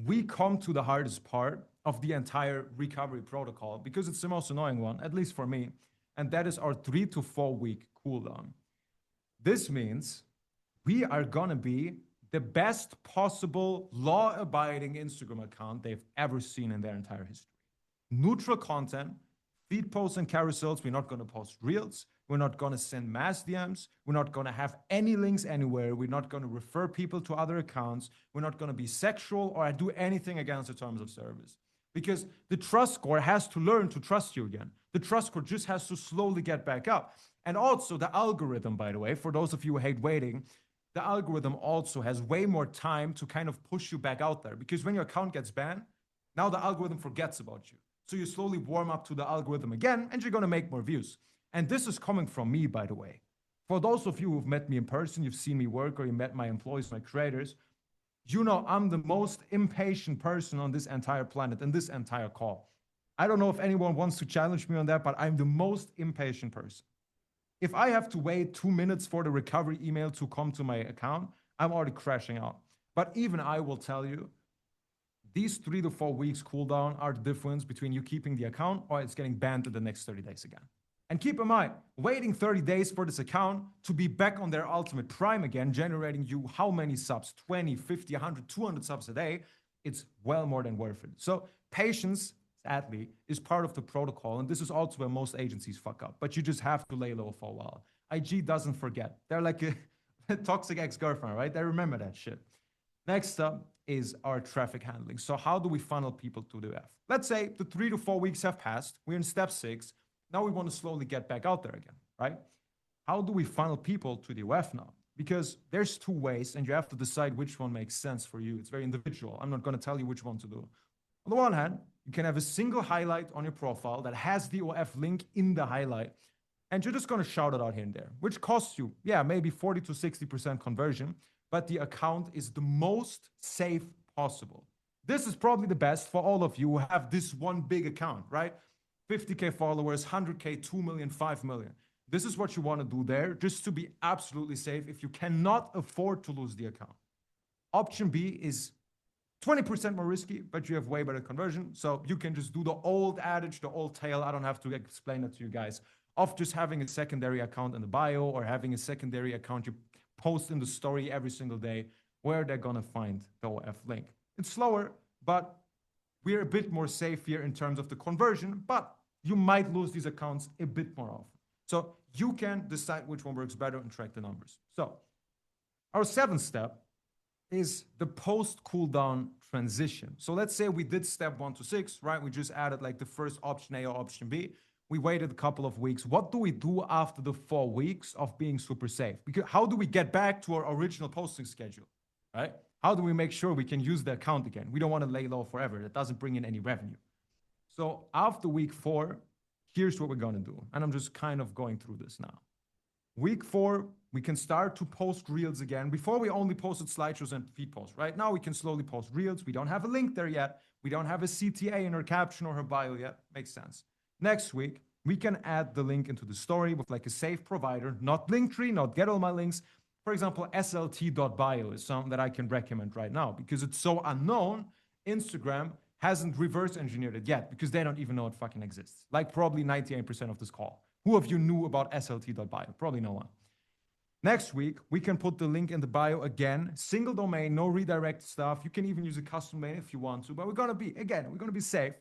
we come to the hardest part of the entire recovery protocol because it's the most annoying one, at least for me, and that is our 3 to 4 week cooldown. This means we are gonna be the best possible law-abiding Instagram account they've ever seen in their entire history. Neutral content, feed posts and carousels. We're not gonna post reels. We're not gonna send mass DMs. We're not gonna have any links anywhere. We're not gonna refer people to other accounts. We're not gonna be sexual or do anything against the terms of service. Because the trust score has to learn to trust you again. The trust score just has to slowly get back up. And also the algorithm, by the way, for those of you who hate waiting, the algorithm also has way more time to kind of push you back out there. Because when your account gets banned, now the algorithm forgets about you. So you slowly warm up to the algorithm again, and you're gonna make more views. And this is coming from me, by the way. For those of you who've met me in person, you've seen me work, or you met my employees, my creators, you know I'm the most impatient person on this entire planet, in this entire call. I don't know if anyone wants to challenge me on that, but I'm the most impatient person. If I have to wait 2 minutes for the recovery email to come to my account, I'm already crashing out. But even I will tell you, these 3 to 4 weeks cooldown are the difference between you keeping the account or it's getting banned in the next 30 days again. And keep in mind, waiting 30 days for this account to be back on their ultimate prime again, generating you how many subs, 20, 50, 100, 200 subs a day, it's well more than worth it. So patience, sadly, is part of the protocol. And this is also where most agencies fuck up. But you just have to lay low for a while. IG doesn't forget. They're like a toxic ex-girlfriend, right? They remember that shit. Next up is our traffic handling. So how do we funnel people to the F? Let's say the 3 to 4 weeks have passed. We're in step 6. Now we want to slowly get back out there again, right? How do we funnel people to the UF now? Because there's 2 ways, and you have to decide which one makes sense for you. It's very individual. I'm not going to tell you which one to do. On the one hand, you can have a single highlight on your profile that has the OF link in the highlight, and you're just going to shout it out here and there, which costs you, yeah, maybe 40 to 60% conversion, but the account is the most safe possible. This is probably the best for all of you who have this one big account, right? 50K followers, 100K, 2 million, 5 million. This is what you want to do there, just to be absolutely safe if you cannot afford to lose the account. Option B is 20% more risky, but you have way better conversion. So you can just do the old adage, the old tale. I don't have to explain it to you guys, of just having a secondary account in the bio or having a secondary account you post in the story every single day where they're going to find the OF link. It's slower, but we're a bit more safe here in terms of the conversion, but you might lose these accounts a bit more often. So you can decide which one works better and track the numbers. So our 7th step is the post cooldown transition. So let's say we did step 1 to 6, right? We just added like the first option A or option B. We waited a couple of weeks. What do we do after the 4 weeks of being super safe? Because how do we get back to our original posting schedule, right? How do we make sure we can use the account again? We don't want to lay low forever. That doesn't bring in any revenue. So after week 4, here's what we're going to do. And I'm just kind of going through this now. Week 4, we can start to post reels again. Before we only posted slideshows and feed posts. Right now we can slowly post reels. We don't have a link there yet. We don't have a CTA in her caption or her bio yet. Makes sense. Next week, we can add the link into the story with like a safe provider, not Linktree, not get all my links. For example, slt.bio is something that I can recommend right now because it's so unknown. Instagram hasn't reverse engineered it yet because they don't even know it fucking exists. Like probably 98% of this call. Who of you knew about slt.bio? Probably no one. Next week, we can put the link in the bio again. Single domain, no redirect stuff. You can even use a custom domain if you want to, but we're going to be safe.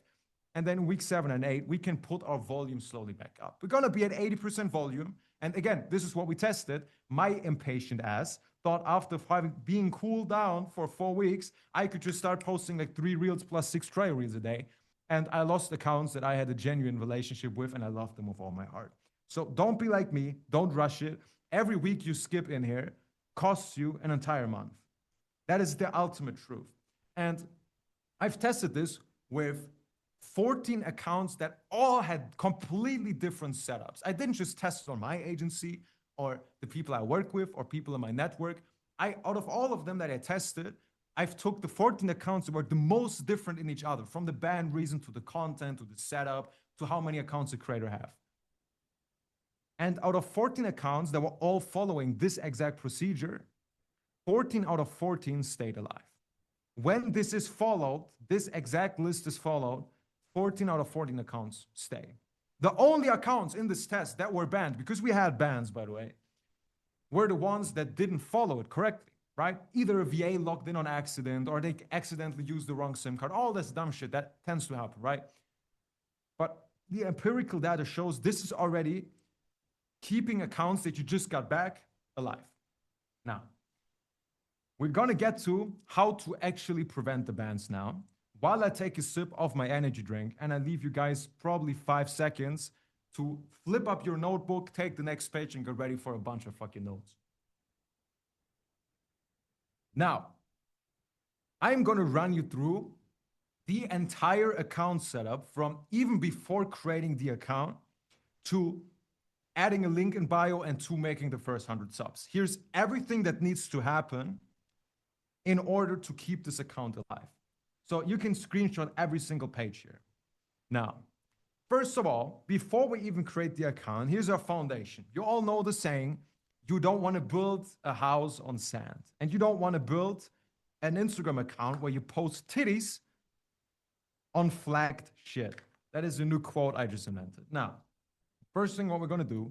And then week 7 and 8, we can put our volume slowly back up. We're going to be at 80% volume. And again, this is what we tested. My impatient ass thought after being cooled down for 4 weeks, I could just start posting like 3 reels plus 6 trial reels a day. And I lost accounts that I had a genuine relationship with, and I loved them with all my heart. So don't be like me. Don't rush it. Every week you skip in here costs you an entire month. That is the ultimate truth. And I've tested this with 14 accounts that all had completely different setups. I didn't just test it on my agency or the people I work with or people in my network. Out of all of them that I tested, I've took the 14 accounts that were the most different in each other, from the band reason to the content, to the setup, to how many accounts a creator have. And out of 14 accounts that were all following this exact procedure, 14 out of 14 stayed alive. When this is followed, this exact list is followed, 14 out of 14 accounts stay. The only accounts in this test that were banned, because we had bans, by the way, were the ones that didn't follow it correctly, right? Either a VA logged in on accident or they accidentally used the wrong SIM card, all this dumb shit that tends to happen, right? But the empirical data shows this is already keeping accounts that you just got back alive. Now, we're gonna get to how to actually prevent the bans now. While I take a sip of my energy drink and I leave you guys probably 5 seconds to flip up your notebook, take the next page and get ready for a bunch of fucking notes. Now, I'm gonna run you through the entire account setup from even before creating the account to adding a link in bio and to making the first 100 subs. Here's everything that needs to happen in order to keep this account alive. So you can screenshot every single page here. Now, first of all, before we even create the account, here's our foundation. You all know the saying, you don't want to build a house on sand. And you don't want to build an Instagram account where you post titties on flagged shit. That is a new quote I just invented. Now, first thing what we're going to do,